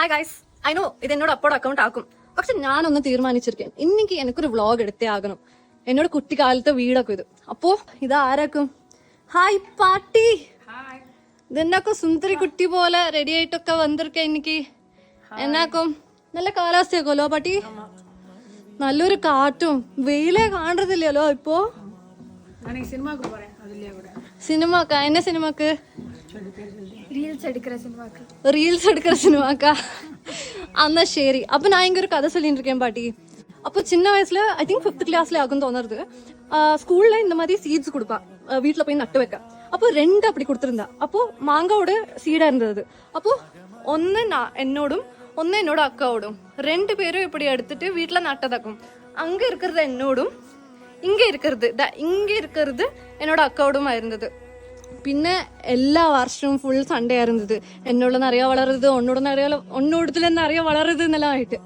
Hi guys, I know ഇത് എന്നോട് അപ്പോഴും അക്കൗണ്ട് ആക്കും. പക്ഷെ ഞാനൊന്ന് തീരുമാനിച്ചിരിക്കാൻ, ഇന്നിക്ക് എനിക്കൊരു വ്ളോഗ് എടുത്തേ ആകണം. എന്നോട് കുട്ടിക്കാലത്തെ വീടൊക്കെ ഇത്. അപ്പോ ഇത് ആരാക്കും? ഹായ് പാട്ടി, ഇതെന്നാക്കും സുന്ദരി കുട്ടി പോലെ റെഡി ആയിട്ടൊക്കെ വന്നിരിക്ക. എനിക്ക് എന്നാക്കും നല്ല കാലാവസ്ഥയാക്കുമല്ലോ പാട്ടി, നല്ലൊരു കാറ്റും വെയിലേ കാണുന്നില്ലല്ലോ ഇപ്പോ. സിനിമക്ക എന്നെ സിനിമക്ക് റീൽസ് എടുக்கிற சினிமாக்கா அண்ணா சரி. அப்போ நான் இங்கே ஒரு கதை சொல்லிட்டு இருக்கேன் பாட்டி. அப்போ சின்ன வயசுல ஐ திங்க் 5th கிளாஸ்ல ஆகும் தோணுறது, ஸ்கூல்ல இந்த மாதிரி சீட்ஸ் கொடுப்பா, வீட்டில் போய் நட்டு வைக்க. அப்போ 2 அப்படி கொடுத்துருந்தா. அப்போ மாங்காவோட சீடா இருந்தது. அப்போ ஒன்னு என்னோடும் ஒன்னு என்னோட அக்காவோடும் 2 பேரும் இப்படி எடுத்துட்டு வீட்டில் நட்டதாக்கும். அங்க இருக்கிறது என்னோடும், இங்க இருக்கிறது என்னோட அக்காவோடுமா இருந்தது. പിന്നെ എല്ലാ വർഷവും ഫുൾ സൺഡേ ആയിരുന്നത്. എന്നോട് നിറയെ വളരുത്, ഒന്നോടത്തിൽ നിറയെ വളരുത് എന്നെല്ലാം ആയിട്ട്.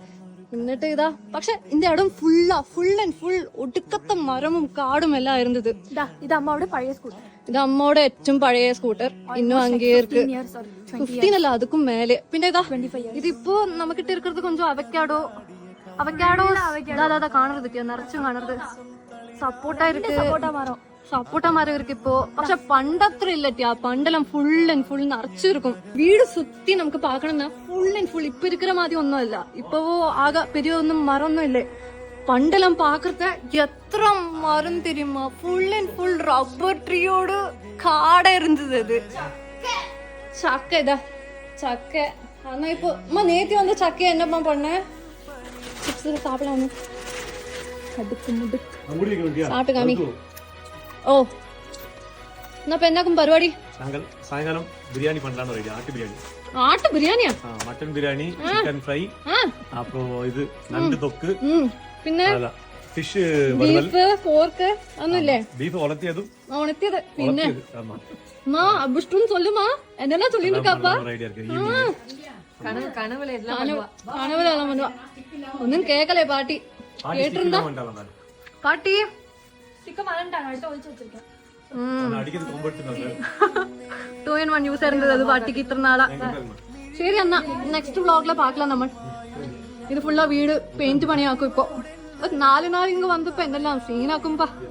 എന്നിട്ട് ഇതാ പക്ഷെ ഇതിന്റെ ഇടം ഫുൾ ഒടുക്കത്തെ മരവും കാടും എല്ലാം ആയിരുന്നത്. ഇത് അമ്മയുടെ പഴയ സ്കൂട്ടർ, ഇത് അമ്മയുടെ ഏറ്റവും പഴയ സ്കൂട്ടർ. ഇന്നും അങ്ങേർക്ക് 15 അല്ല അതുക്കും മേലെ. പിന്നെ ഇതാ ഇതിപ്പോ നമുക്കിട്ട് ഇരിക്കുന്നത് കൊഞ്ചം അവക്കാടോ കാണരുത്, നിറച്ചും കാണരുത്. സപ്പോർട്ടാ മരം, சப்போட்டா மரம் இருக்கு இப்போ. പക്ഷെ പണ്ടത്ര ഇല്ലട്ടിയാ, പണ്ടെല്ലാം ഫുൾ നിറച്ചിരിക്കും. വീട് സുത്തി നമുക്ക് പാക്കണമെന്നാ ഫുൾ ഇപ്പൊ ഇരിക്കുന്ന മാതിരി ഒന്നും അല്ല. ഇപ്പൊ ആകെ പെരിയ ഒന്നും മരമൊന്നും ഇല്ലേ. പണ്ടെല്ലാം പാക്കത്തെ എത്ര മരം தெரியுமா, ഫുൾ റബ്ബർ ട്രീയോട് കാടാ ഇരുന്നത്. അത് ചക്ക, ഇതാ ചക്ക. ആന്നാ ഇപ്പൊ നേത്തി വന്ന ചക്ക എന്നമ്മ പണ്ണ ചിപ്സ് സാപ്പിടാണ്. സാട്ട് കാമി. ഓ എന്നാ എന്നാക്കും പരിപാടി? സായങ്കാലം ബിരിയാണി പണ്ടാണ് റെഡി. ആട്ട് ബിരിയാണിയാ? മട്ടൻ ബിരിയാണി, ചിക്കൻ ഫ്രൈ, അപ്പോ ഇത് നണ്ട് തൊക്ക്, പിന്നെ ഫിഷ്, ബീഫ്, പോർക്ക് ഒന്നുമില്ലേ? ബീഫ് ഉണത്തിയത്. പിന്നെ മാ അബുഷ്ടം ചൊല്ലുമാ എന്നെല്ലാം ചൊല്ലിട്ട് കാപ്പാ. കനവിലെല്ലാം വന്നുവാ. ഒന്നും കേക്കലേ പാട്ടി, കേട്ടിരുന്നാ പാട്ടി? 2-in-1 യൂസ് ആയിരുന്നത് അത് പാട്ടിക്ക് ഇത്ര നാളാ. ശരി എന്നാ നെക്സ്റ്റ് വ്ളോഗില് പാക്കലാം നമ്മൾ. ഇത് ഫുള്ളാ വീട് പെയിന്റ് പണിയാക്കും. ഇപ്പൊ 4 നാൾ ഇങ്ങ് വന്നപ്പോ എന്തെല്ലാം സീനാക്കുമ്പോ.